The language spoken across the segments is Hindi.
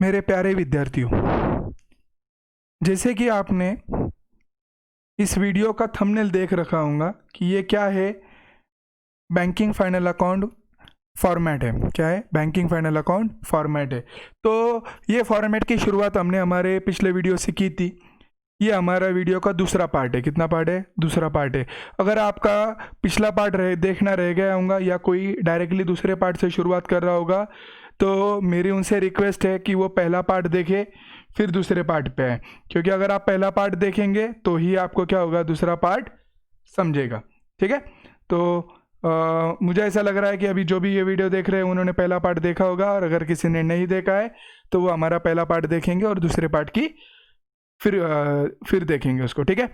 मेरे प्यारे विद्यार्थियों, जैसे कि आपने इस वीडियो का थंबनेल देख रखा होगा कि ये क्या है, बैंकिंग फाइनल अकाउंट फॉर्मेट है। क्या है? बैंकिंग फाइनल अकाउंट फॉर्मेट है। तो ये फॉर्मेट की शुरुआत हमने हमारे पिछले वीडियो से की थी। ये हमारा वीडियो का दूसरा पार्ट है। कितना पार्ट है? दूसरा पार्ट है। अगर आपका पिछला पार्ट देखना रह गया होगा या कोई डायरेक्टली दूसरे पार्ट से शुरुआत कर रहा होगा तो मेरी उनसे रिक्वेस्ट है कि वो पहला पार्ट देखे फिर दूसरे पार्ट पे आए, क्योंकि अगर आप पहला पार्ट देखेंगे तो ही आपको क्या होगा, दूसरा पार्ट समझेगा। ठीक है? तो मुझे ऐसा लग रहा है कि अभी जो भी ये वीडियो देख रहे हैं उन्होंने पहला पार्ट देखा होगा, और अगर किसी ने नहीं देखा है तो वो हमारा पहला पार्ट देखेंगे और दूसरे पार्ट की फिर देखेंगे उसको। ठीक है?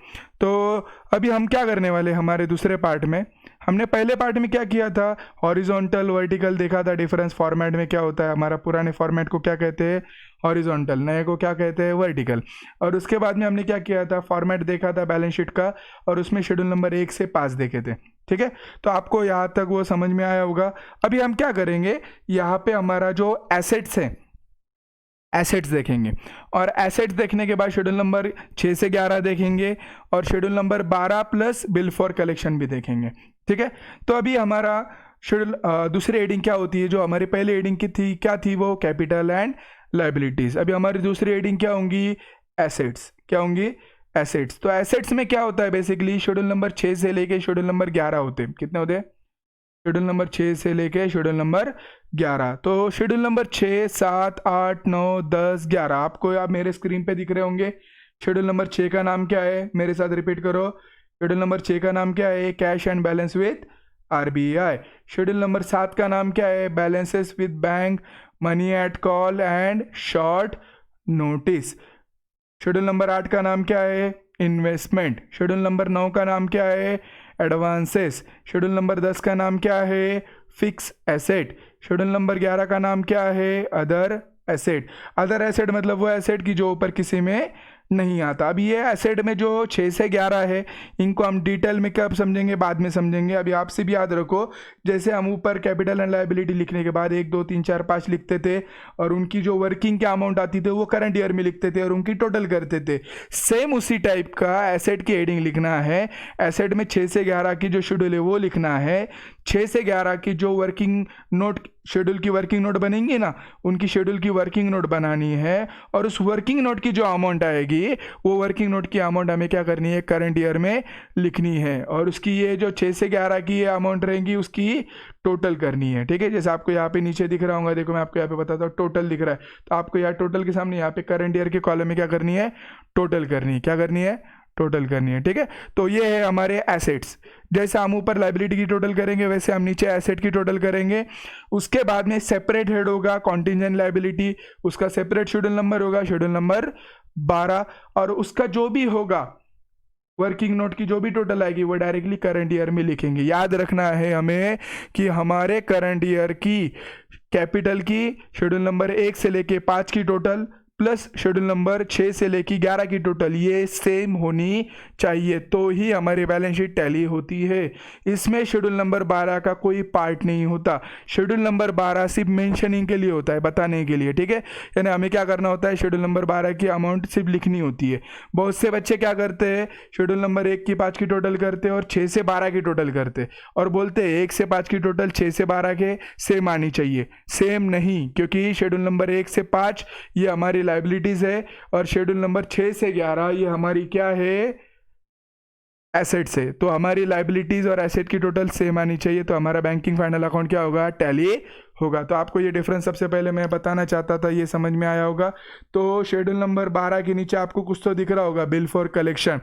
तो अभी हम क्या करने वाले, हमारे दूसरे पार्ट में हमने पहले पार्ट में क्या किया था, हॉरिजॉन्टल वर्टिकल देखा था। डिफरेंस फॉर्मेट में क्या होता है, हमारा पुराने फॉर्मेट को क्या कहते हैं, हॉरिजॉन्टल, नए को क्या कहते हैं, वर्टिकल। और उसके बाद में हमने क्या किया था, फॉर्मेट देखा था बैलेंस शीट का, और उसमें शेड्यूल नंबर 1 से 5 देखे थे। ठीक है? तो आपको यहाँ तक वो समझ में आया होगा। अभी हम क्या करेंगे, यहाँ पे हमारा जो एसेट्स है, एसेट्स देखेंगे, और एसेट्स देखने के बाद शेड्यूल नंबर 6 से 11 देखेंगे, और schedule number 12 plus bill for collection भी देखेंगे। ठीक है? तो अभी हमारा शेड्यूल दूसरी हेडिंग क्या होती है, जो हमारी पहली हेडिंग की थी, क्या थी वो, कैपिटल एंड लाइबिलिटीज। अभी हमारी दूसरी हेडिंग क्या होंगी, एसेट्स। क्या होंगी? एसेट्स। तो एसेट्स में क्या होता है, बेसिकली शेड्यूल नंबर 6 से लेके शेड्यूल नंबर 11 होते हैं। कितने होते हैं? शेड्यूल नंबर 6 से लेके शेड्यूल नंबर 11। तो शेड्यूल नंबर 6, 7, 8, 9, 10, 11 आपको आप मेरे स्क्रीन पे दिख रहे होंगे। शेड्यूल नंबर 6 का नाम क्या है, मेरे साथ रिपीट करो। शेड्यूल नंबर 6 का नाम क्या है, cash and balance with RBI. Schedule number 7 का नाम क्या है, balances with bank, money at call and short notice. Schedule number 8 का नाम क्या है, इन्वेस्टमेंट। शेड्यूल नंबर 9 का नाम क्या है, एडवांसेस। शेड्यूल नंबर 10 का नाम क्या है, फिक्स एसेट। शेड्यूल नंबर 11 का नाम क्या है, अदर एसेट। अदर एसेट मतलब वो एसेट की जो ऊपर किसी में नहीं आता। अब ये एसेट में जो 6 से 11 है, इनको हम डिटेल में कब समझेंगे, बाद में समझेंगे। अभी आपसे भी याद रखो, जैसे हम ऊपर कैपिटल एंड लायबिलिटी लिखने के बाद 1, 2, 3, 4, 5 लिखते थे, और उनकी जो वर्किंग के अमाउंट आती थी वो करंट ईयर में लिखते थे और उनकी टोटल करते थे। सेम उसी टाइप का एसेट की हेडिंग लिखना है। एसेट में 6 से 11 की जो शेड्यूल है वो लिखना है। 6 से 11 की जो वर्किंग नोट, शेड्यूल की वर्किंग नोट बनेंगी ना, उनकी शेड्यूल की वर्किंग नोट बनानी है, और उस वर्किंग नोट की जो अमाउंट आएगी वो वर्किंग नोट की अमाउंट हमें क्या करनी है, करंट ईयर में लिखनी है, और उसकी ये जो 6 से 11 की ये अमाउंट रहेगी उसकी टोटल करनी है। ठीक है? जैसे आपको यहाँ पे नीचे दिख रहा होगा, देखो मैं आपको यहाँ पे बताता हूँ, टोटल दिख रहा है, तो आपको यहाँ टोटल के सामने यहाँ पे करंट ईयर के कॉलम में क्या करनी है, टोटल करनी है। क्या करनी है? टोटल करनी है। ठीक है? तो ये है हमारे एसेट्स। जैसे हम ऊपर लाइबिलिटी की टोटल करेंगे वैसे हम नीचे एसेट की टोटल करेंगे। उसके बाद में सेपरेट हेड होगा कॉन्टिजेंट लाइबिलिटी, उसका सेपरेट शेड्यूल नंबर होगा, शेड्यूल नंबर 12, और उसका जो भी होगा वर्किंग नोट की जो भी टोटल आएगी वो डायरेक्टली करंट ईयर में लिखेंगे। याद रखना है हमें कि हमारे करंट ईयर की कैपिटल की शेड्यूल नंबर 1 से लेके 5 की टोटल प्लस शेड्यूल नंबर 6 से लेके 11 की टोटल ये सेम होनी चाहिए, तो ही हमारी बैलेंस शीट टैली होती है। इसमें शेड्यूल नंबर 12 का कोई पार्ट नहीं होता। शेड्यूल नंबर 12 सिर्फ मेंशनिंग के लिए होता है, बताने के लिए। ठीक है? यानी हमें क्या करना होता है, शेड्यूल नंबर 12 की अमाउंट सिर्फ लिखनी होती है। बहुत से बच्चे क्या करते हैं, शेड्यूल नंबर 1 की 5 की टोटल करते हैं और 6 से 12 की टोटल करते हैं, और बोलते हैं 1 से 5 की टोटल 6 से 12 के सेम आनी चाहिए। सेम नहीं, क्योंकि शेड्यूल नंबर 1 से 5 ये हमारी लाइबिलिटीज है, और शेड्यूल नंबर 6 से 11 ये हमारी क्या है, एसेट्स है। तो हमारी लाइबिलिटीज और एसेट की टोटल सेम आनी चाहिए, तो हमारा बैंकिंग फाइनल अकाउंट क्या होगा, टैली होगा। तो आपको ये डिफरेंस सबसे पहले मैं बताना चाहता था, ये समझ में आया होगा। तो शेड्यूल नंबर 12 के नीचे आपको कुछ तो दिख रहा होगा, बिल फॉर कलेक्शन।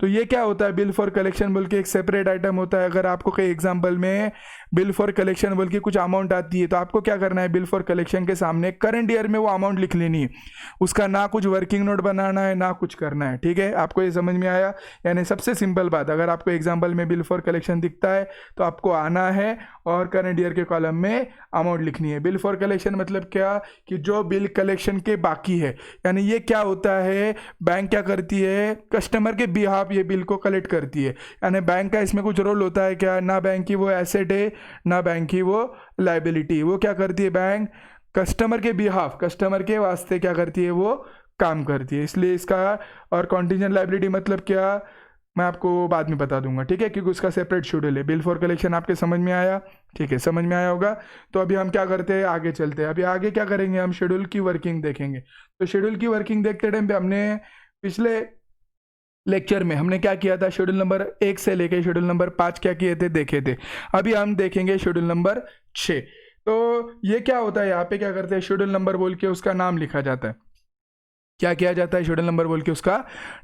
तो ये क्या होता है, बिल फॉर कलेक्शन बोल के एक सेपरेट आइटम होता है। अगर आपको कई एग्जाम्पल में बिल फॉर कलेक्शन बोल के कुछ अमाउंट आती है, तो आपको क्या करना है, बिल फॉर कलेक्शन के सामने करंट ईयर में वो अमाउंट लिख लेनी है। उसका ना कुछ वर्किंग नोट बनाना है ना कुछ करना है। ठीक है? आपको ये समझ में आया? यानी सबसे सिंपल बात, अगर आपको एग्जाम्पल में बिल फॉर कलेक्शन दिखता है तो आपको आना है और करंट ईयर के कॉलम में अमाउंट लिखनी है। बिल फॉर कलेक्शन मतलब क्या, कि जो बिल कलेक्शन के बाकी है। यानी ये क्या होता है, बैंक क्या करती है, कस्टमर के बिहाफ ये बिल को कलेक्ट करती है। यानी बैंक का इसमें कुछ रोल होता है क्या, ना बैंक की वो एसेट है ना बैंक की वो लाइबिलिटी। वो क्या करती है, बैंक कस्टमर के बिहाफ, कस्टमर के वास्ते क्या करती है, वो काम करती है, इसलिए इसका। और कॉन्टिजेंट लायबिलिटी मतलब क्या, मैं आपको बाद में बता दूंगा, ठीक है, क्योंकि उसका सेपरेट शेड्यूल है। बिल फॉर कलेक्शन आपके समझ में आया, ठीक है, समझ में आया होगा। तो अभी हम क्या करते हैं, आगे चलते हैं। अभी आगे क्या करेंगे, हम शेड्यूल की वर्किंग देखेंगे। तो शेड्यूल की वर्किंग देखते टाइम पे हमने पिछले लेक्चर में हमने क्या किया था, शेड्यूल नंबर 1 से लेके शेड्यूल नंबर 5 क्या किए थे, देखे थे। अभी हम देखेंगे शेड्यूल नंबर 6। तो ये क्या होता है, यहाँ पे क्या करते हैं, शेड्यूल नंबर बोल के उसका नाम लिखा जाता है। क्या किया जाता है, शेड्यूल नंबर बोल के उसका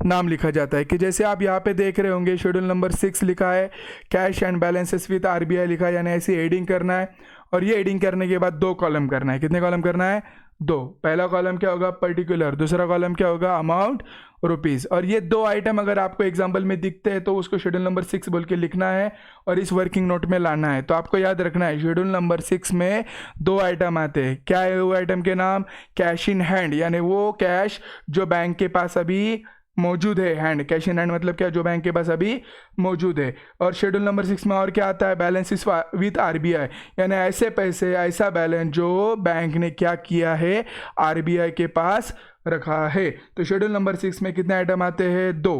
नाम लिखा जाता है। कि जैसे आप यहाँ पे देख रहे होंगे, शेड्यूल नंबर 6 लिखा है, cash and balances with RBI लिखा है, यानी ऐसी एडिंग करना है। और ये एडिंग करने के बाद 2 कॉलम करना है। कितने कॉलम करना है, 2। पहला कॉलम क्या होगा, पर्टिकुलर, दूसरा कॉलम क्या होगा, अमाउंट रुपीज़। और ये 2 आइटम अगर आपको एग्जाम्पल में दिखते हैं तो उसको शेड्यूल नंबर 6 बोल के लिखना है और इस वर्किंग नोट में लाना है। तो आपको याद रखना है, शेड्यूल नंबर 6 में 2 आइटम आते हैं। क्या है वो आइटम के नाम, कैश इन हैंड, यानी वो कैश जो बैंक के पास अभी मौजूद है। हैंड, कैश इन हैंड मतलब क्या, जो बैंक के पास अभी मौजूद है। और शेड्यूल नंबर 6 में और क्या आता है, बैलेंसेस विथ आरबीआई, यानी ऐसे पैसे, ऐसा बैलेंस जो बैंक ने क्या किया है, आरबीआई के पास रखा है। तो शेड्यूल नंबर 6 में कितने आइटम आते हैं, 2।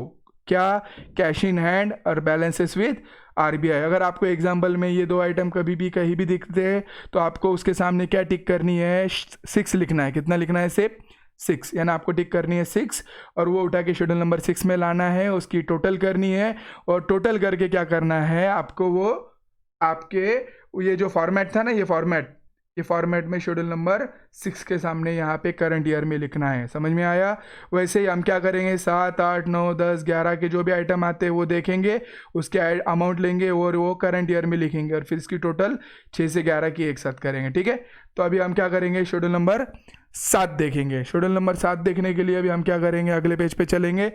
क्या, कैश इन हैंड और बैलेंसेस विथ आरबीआई। अगर आपको एग्जाम्पल में ये 2 आइटम कभी भी कहीं भी दिखते हैं तो आपको उसके सामने क्या टिक करनी है, 6 लिखना है। कितना लिखना है, सिर्फ 6, यानी आपको टिक करनी है 6 और वो उठा के शेड्यूल नंबर 6 में लाना है, उसकी टोटल करनी है। और टोटल करके क्या करना है आपको, वो आपके ये जो फॉर्मेट था ना, ये फॉर्मेट में शेड्यूल नंबर 6 के सामने यहाँ पे करंट ईयर में लिखना है। समझ में आया। वैसे ही हम क्या करेंगे, 7, 8, 9, 10, 11 के जो भी आइटम आते हैं वो देखेंगे, उसके अमाउंट लेंगे और वो करंट ईयर में लिखेंगे और फिर इसकी टोटल 6 से 11 की एक साथ करेंगे, ठीक है। तो अभी हम क्या करेंगे, शेड्यूल नंबर 7 देखेंगे। शेड्यूल नंबर 7 देखने के लिए अभी हम क्या करेंगे, अगले पेज पे चलेंगे।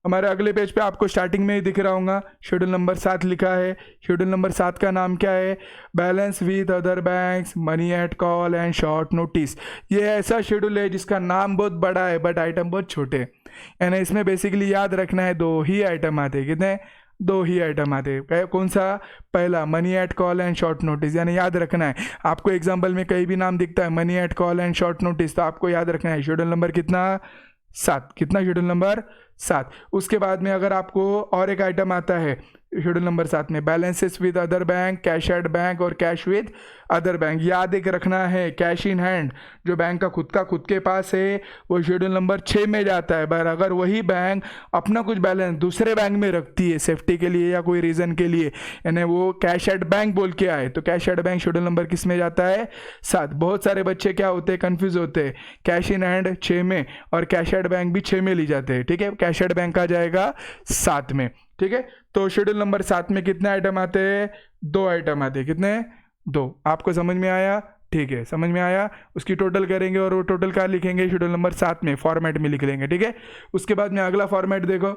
हमारे अगले पेज पे आपको स्टार्टिंग में ही दिख रहा होगा, शेड्यूल नंबर 7 लिखा है। शेड्यूल नंबर 7 का नाम क्या है, balance with other banks, money at call and short notice. ये ऐसा शेड्यूल है जिसका नाम बहुत बड़ा है बट आइटम बहुत छोटे, यानी इसमें बेसिकली याद रखना है 2 ही आइटम आते हैं। कितने, 2 ही आइटम आते हैं। कौन सा, पहला money at call and short notice, यानी याद रखना है। आपको एग्जाम्पल में कहीं भी नाम दिखता है money at call and short notice, तो आपको याद रखना है शेड्यूल नंबर कितना, 7। कितना, शेड्यूल नंबर 7। उसके बाद में अगर आपको और एक आइटम आता है शेड्यूल नंबर 7 में, balances with other bank, cash at bank और कैश विद अदर बैंक। याद एक रखना है, कैश इन हैंड जो बैंक का खुद के पास है वो शेड्यूल नंबर 6 में जाता है। पर अगर वही बैंक अपना कुछ बैलेंस दूसरे बैंक में रखती है सेफ्टी के लिए या कोई रीज़न के लिए, यानी वो कैश एट बैंक बोल के आए, तो cash at bank schedule number किस में जाता है, 7। बहुत सारे बच्चे क्या होते हैं, कन्फ्यूज होते हैं, कैश इन हैंड 6 में और कैश एट बैंक भी 6 में ली जाते हैं, ठीक है। कैश एट बैंक आ जाएगा 7 में, ठीक है। तो शेड्यूल नंबर 7 में कितने आइटम आते हैं, 2 आइटम आते हैं। कितने, 2। आपको समझ में आया, ठीक है, समझ में आया। उसकी टोटल करेंगे और वो टोटल क्या लिखेंगे, शेड्यूल नंबर 7 में फॉर्मेट में लिख लेंगे, ठीक है। उसके बाद में अगला फॉर्मेट देखो,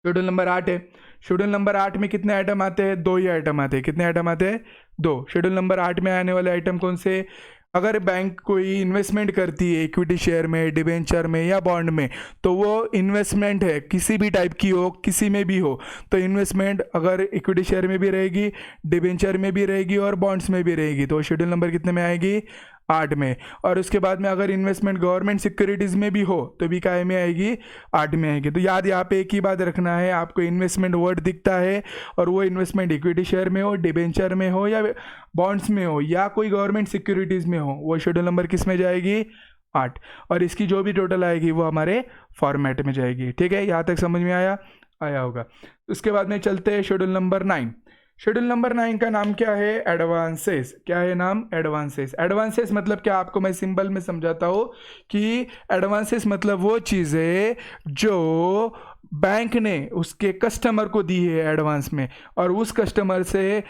शेड्यूल नंबर 8 है। शेड्यूल नंबर 8 में कितने आइटम आते हैं, 2 ही आइटम आते हैं। कितने आइटम आते हैं, 2। शेड्यूल नंबर 8 में आने वाले आइटम कौन से, अगर बैंक कोई इन्वेस्टमेंट करती है इक्विटी शेयर में, डिबेंचर में या बॉन्ड में, तो वो इन्वेस्टमेंट है, किसी भी टाइप की हो, किसी में भी हो, तो इन्वेस्टमेंट अगर इक्विटी शेयर में भी रहेगी, डिबेंचर में भी रहेगी और बॉन्ड्स में भी रहेगी, तो शेड्यूल नंबर कितने में आएगी, 8 में। और उसके बाद में अगर इन्वेस्टमेंट गवर्नमेंट सिक्योरिटीज़ में भी हो तो भी काय में आएगी, 8 में आएगी। तो याद यहाँ पे एक ही बात रखना है, आपको इन्वेस्टमेंट वर्ड दिखता है और वो इन्वेस्टमेंट इक्विटी शेयर में हो, डिबेंचर में हो या बॉन्ड्स में हो या कोई गवर्नमेंट सिक्योरिटीज़ में हो, वो शेड्यूल नंबर किस में जाएगी, 8। और इसकी जो भी टोटल आएगी वो हमारे फॉर्मेट में जाएगी, ठीक है। यहाँ तक समझ में आया होगा। उसके बाद में चलते हैं शेड्यूल नंबर 9। शेड्यूल नंबर 9 का नाम क्या है, एडवांसेस। क्या है नाम, एडवांसेस। एडवांसेस मतलब क्या, आपको मैं सिंबल में समझाता हूँ कि एडवांसेस मतलब वो चीज़ है जो बैंक ने उसके कस्टमर को दी है एडवांस में, और उस कस्टमर से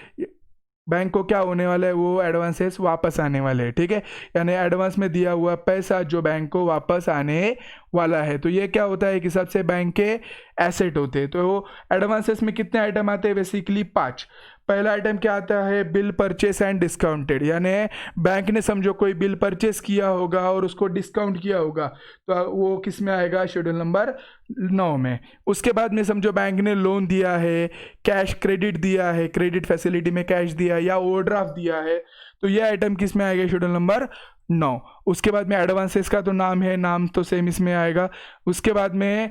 बैंक को क्या होने वाला है, वो एडवांसेस वापस आने वाले हैं, ठीक है। यानी एडवांस में दिया हुआ पैसा जो बैंक को वापस आने वाला है। तो ये क्या होता है कि सबसे बैंक के एसेट होते हैं। तो एडवांसेस में कितने आइटम आते हैं, बेसिकली 5। पहला आइटम क्या आता है, बिल परचेस एंड डिस्काउंटेड, यानी बैंक ने समझो कोई बिल परचेस किया होगा और उसको डिस्काउंट किया होगा, तो वो किस में आएगा, शेड्यूल नंबर 9 में। उसके बाद में समझो बैंक ने लोन दिया है, कैश क्रेडिट दिया है, क्रेडिट फैसिलिटी में कैश दिया है या ओवरड्राफ्ट दिया है, तो ये आइटम किस में आएगा, शेड्यूल नंबर 9। उसके बाद में एडवांसेस का तो नाम है, नाम तो सेम इसमें आएगा। उसके बाद में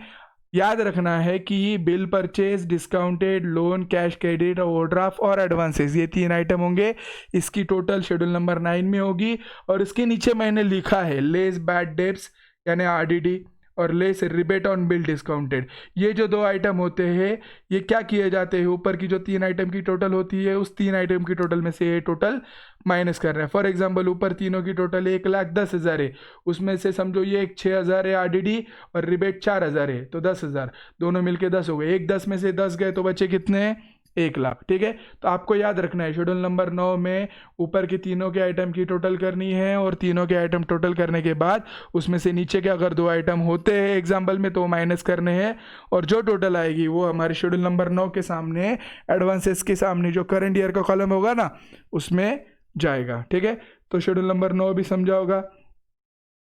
याद रखना है कि bill purchase, discounted, loan, cash credit, overdraft और एडवांसेस, ये 3 आइटम होंगे। इसकी टोटल शेड्यूल नंबर 9 में होगी। और इसके नीचे मैंने लिखा है लेस बैड डेब्ट्स यानी आरडीडी और less rebate on bill discounted. ये जो 2 आइटम होते हैं ये क्या किए जाते हैं, ऊपर की जो 3 आइटम की टोटल होती है उस 3 आइटम की टोटल में से ये टोटल माइनस कर रहे हैं। फॉर एग्जांपल ऊपर तीनों की टोटल 1,10,000 है, उसमें से समझो ये एक 6,000 है आरडीडी और रिबेट 4,000 है, तो 10,000 दोनों मिलके 10 हो गए। 10 में से 10 गए तो बचे कितने, 1,00,000। ठीक है, तो आपको याद रखना है शेड्यूल नंबर 9 में ऊपर के तीनों के आइटम की टोटल करनी है और तीनों के आइटम टोटल करने के बाद उसमें से नीचे के अगर 2 आइटम होते हैं एग्जाम्पल में तो माइनस करने हैं और जो टोटल आएगी वो हमारे शेड्यूल नंबर 9 के सामने एडवांसेस के सामने जो करंट ईयर का कॉलम होगा ना उसमें जाएगा। ठीक है, तो शेड्यूल नंबर 9 भी समझा होगा।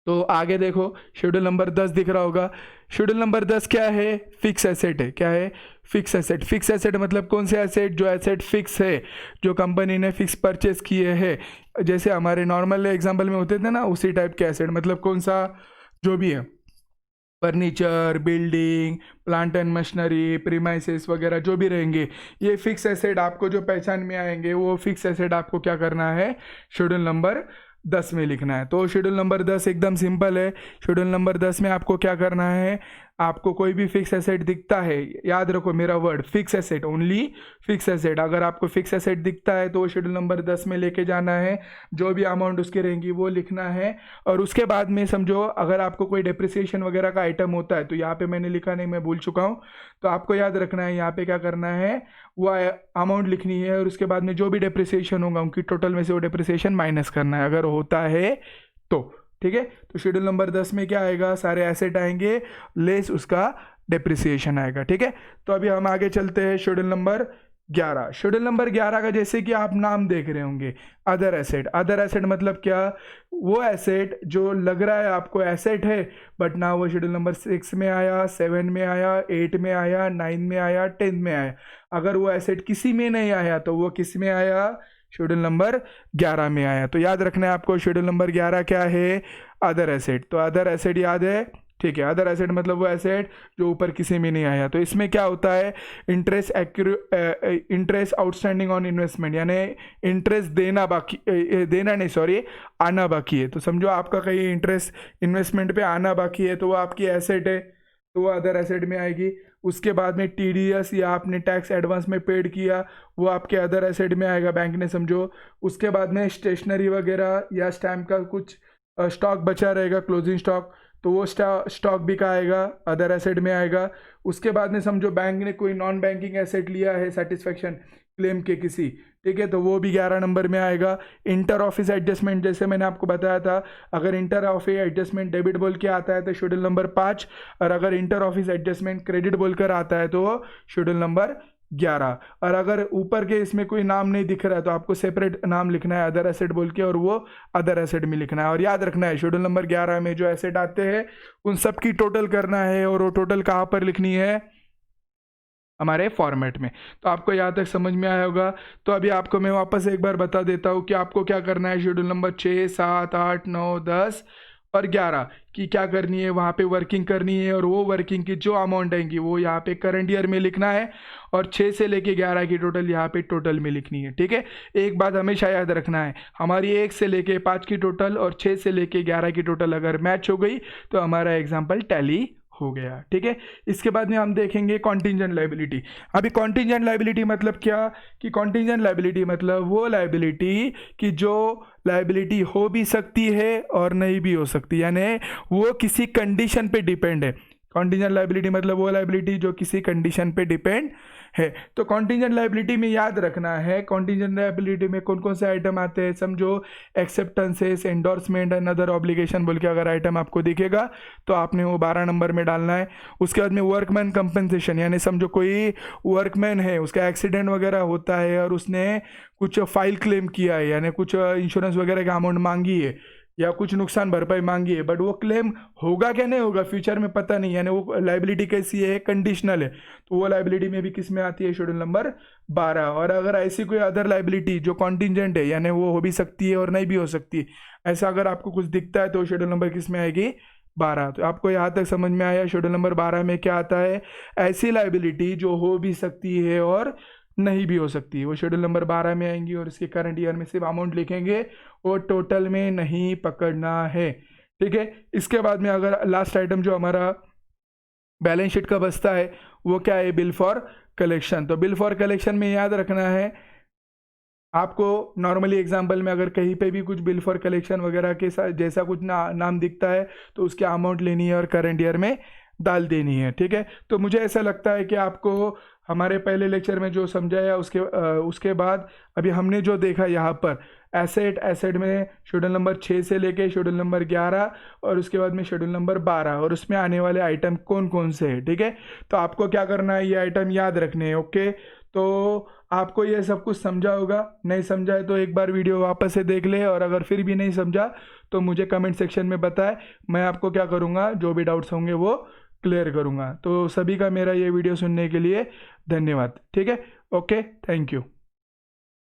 तो आगे देखो शेड्यूल नंबर 10 दिख रहा होगा। शेड्यूल नंबर 10 क्या है, फिक्स एसेट है। क्या है, फिक्स एसेट। फिक्स एसेट मतलब कौन से एसेट, जो एसेट फिक्स है, जो कंपनी ने फिक्स परचेज किए हैं, जैसे हमारे नॉर्मल एग्जांपल में होते थे ना उसी टाइप के एसेट। मतलब कौन सा, जो भी है, furniture, building, plant and machinery, premises वगैरह जो भी रहेंगे ये फिक्स एसेट आपको जो पहचान में आएंगे वो फिक्स एसेट आपको क्या करना है, शेड्यूल नंबर 10 में लिखना है। तो शेड्यूल नंबर 10 एकदम सिंपल है। शेड्यूल नंबर 10 में आपको क्या करना है, आपको कोई भी फिक्स एसेट दिखता है, याद रखो मेरा word fix asset, only fix asset. अगर आपको फिक्स एसेट दिखता है तो शेड्यूल नंबर 10 में लेके जाना है, जो भी अमाउंट उसकी रहेंगी वो लिखना है। और उसके बाद में समझो अगर आपको कोई डेप्रिसिएशन वगैरह का आइटम होता है तो यहाँ पे मैंने लिखा नहीं, मैं भूल चुका हूँ, तो आपको याद रखना है यहाँ पे क्या करना है, वो अमाउंट लिखनी है और उसके बाद में जो भी डेप्रिसिएशन होगा उनकी टोटल में से वो डेप्रिसिएशन माइनस करना है अगर होता है तो। ठीक है, तो शेड्यूल नंबर 10 में क्या आएगा, सारे एसेट आएंगे लेस उसका डेप्रिसिएशन आएगा। ठीक है, तो अभी हम आगे चलते हैं शेड्यूल नंबर 11। शेड्यूल नंबर 11 का जैसे कि आप नाम देख रहे होंगे अदर एसेट। अदर एसेट मतलब क्या, वो एसेट जो लग रहा है आपको एसेट है बट ना वो शेड्यूल नंबर 6 में आया, 7 में आया, 8 में आया, 9 में आया, 10 में आया। अगर वो एसेट किसी में नहीं आया तो वो किस में आया, शेड्यूल नंबर 11 में आया। तो याद रखना है आपको शेड्यूल नंबर 11 क्या है, अदर एसेट। तो अदर एसेट याद है, ठीक है। अदर एसेट मतलब वो एसेट जो ऊपर किसी में नहीं आया। तो इसमें क्या होता है, इंटरेस्ट आउटस्टैंडिंग ऑन इन्वेस्टमेंट, यानी इंटरेस्ट आना बाकी है। तो समझो आपका कहीं इंटरेस्ट इन्वेस्टमेंट पे आना बाकी है तो वो आपकी एसेट है, तो वो अदर एसेट में आएगी। उसके बाद में टीडीएस या आपने टैक्स एडवांस में पेड किया वो आपके अदर एसेट में आएगा, बैंक ने समझो। उसके बाद में स्टेशनरी वगैरह या स्टैम्प का कुछ स्टॉक बचा रहेगा, क्लोजिंग स्टॉक, तो वो स्टॉक भी का आएगा, अदर एसेट में आएगा। उसके बाद में समझो बैंक ने कोई नॉन बैंकिंग एसेट लिया है सेटिस्फेक्शन क्लेम के किसी, ठीक है, तो वो भी 11 नंबर में आएगा। इंटर ऑफिस एडजस्टमेंट, जैसे मैंने आपको बताया था, अगर इंटर ऑफिस एडजस्टमेंट डेबिट बोल के आता है तो शेड्यूल नंबर 5, और अगर इंटर ऑफिस एडजस्टमेंट क्रेडिट बोलकर आता है तो शेड्यूल नंबर 11। और अगर ऊपर के इसमें कोई नाम नहीं दिख रहा है तो आपको सेपरेट नाम लिखना है अदर एसेट बोल के, और वो अदर एसेट में लिखना है। और याद रखना है शेड्यूल नंबर 11 में जो एसेट आते हैं उन सब की टोटल करना है, और वो टोटल कहाँ पर लिखनी है, हमारे फॉर्मेट में। तो आपको यहाँ तक समझ में आया होगा। तो अभी आपको मैं वापस एक बार बता देता हूँ कि आपको क्या करना है, शेड्यूल नंबर 6, 7, 8, 9, 10 और 11 की क्या करनी है, वहाँ पे वर्किंग करनी है, और वो वर्किंग की जो अमाउंट आएंगी वो यहाँ पे करंट ईयर में लिखना है, और 6 से लेके 11 की टोटल यहाँ पे टोटल में लिखनी है। ठीक है, एक बात हमेशा याद रखना है, हमारी 1 से लेके 5 की टोटल और 6 से लेके 11 की टोटल अगर मैच हो गई तो हमारा एग्जाम्पल टैली हो गया। ठीक है, इसके बाद में हम देखेंगे कॉन्टिंजेंट लायबिलिटी। अभी कॉन्टिंजेंट लायबिलिटी मतलब क्या, कि कॉन्टिंजेंट लायबिलिटी मतलब वो लायबिलिटी कि जो लायबिलिटी हो भी सकती है और नहीं भी हो सकती, यानी वो किसी कंडीशन पे डिपेंड है। कॉन्टिंजेंट लायबिलिटी मतलब वो लायबिलिटी जो किसी कंडीशन पे डिपेंड है। तो कॉन्टिंजेंट लायबिलिटी में याद रखना है, कॉन्टिंजेंट लायबिलिटी में कौन कौन से आइटम आते हैं, समझो acceptances, endorsement and other obligation बोल के अगर आइटम आपको दिखेगा तो आपने वो 12 नंबर में डालना है। उसके बाद में वर्कमैन कंपनसेशन, यानी समझो कोई वर्कमैन है, उसका एक्सीडेंट वगैरह होता है और उसने कुछ फाइल क्लेम किया है, यानी कुछ इंश्योरेंस वगैरह का अमाउंट मांगी है, या कुछ नुकसान भरपाई मांगी है, बट वो क्लेम होगा क्या नहीं होगा फ्यूचर में पता नहीं, यानी वो लाइबिलिटी कैसी है, कंडीशनल है, तो वो लाइबिलिटी में भी किस में आती है, शेड्यूल नंबर 12। और अगर ऐसी कोई अदर लाइबिलिटी जो कॉन्टिजेंट है, यानी वो हो भी सकती है और नहीं भी हो सकती, ऐसा अगर आपको कुछ दिखता है तो शेड्यूल नंबर किस में आएगी, 12। तो आपको यहाँ तक समझ में आया शेड्यूल नंबर 12 में क्या आता है, ऐसी लाइबिलिटी जो हो भी सकती है और नहीं भी हो सकती, वो शेड्यूल नंबर 12 में आएंगी। और इसके करंट ईयर में सिर्फ अमाउंट लिखेंगे, वो टोटल में नहीं पकड़ना है, ठीक है। इसके बाद में अगर लास्ट आइटम जो हमारा बैलेंस शीट का बचता है वो क्या है, बिल फॉर कलेक्शन। तो बिल फॉर कलेक्शन में याद रखना है आपको, नॉर्मली एग्जाम्पल में अगर कहीं पे भी कुछ बिल फॉर कलेक्शन वगैरह के साथ जैसा कुछ नाम दिखता है तो उसकी अमाउंट लेनी है और करंट ईयर में डाल देनी है, ठीक है। तो मुझे ऐसा लगता है कि आपको हमारे पहले लेक्चर में जो समझाया उसके बाद अभी हमने जो देखा यहाँ पर एसेट में शेड्यूल नंबर 6 से लेके शेड्यूल नंबर 11 और उसके बाद में शेड्यूल नंबर 12 और उसमें आने वाले आइटम कौन कौन से हैं, ठीक है। तो आपको क्या करना है, ये आइटम याद रखने हैं, ओके। तो आपको ये सब कुछ समझा होगा, नहीं समझा है तो एक बार वीडियो वापस से देख ले, और अगर फिर भी नहीं समझा तो मुझे कमेंट सेक्शन में बताएं, मैं आपको क्या करूँगा, जो भी डाउट्स होंगे वो क्लियर करूँगा। तो सभी का मेरा ये वीडियो सुनने के लिए धन्यवाद, ठीक है, ओके, थैंक यू।